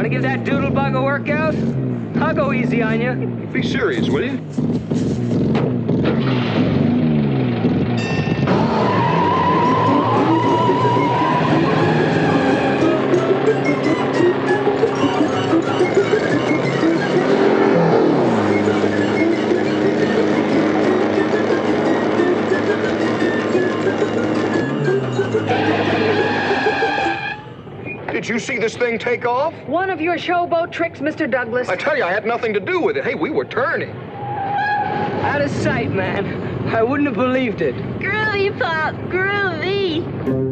Want to give that doodlebug a workout? I'll go easy on you. Be serious, will you? Did you see this thing take off? One of your showboat tricks, Mr. Douglas. I tell you, I had nothing to do with it. Hey, we were turning. Out of sight, man. I wouldn't have believed it. Groovy Pop, groovy.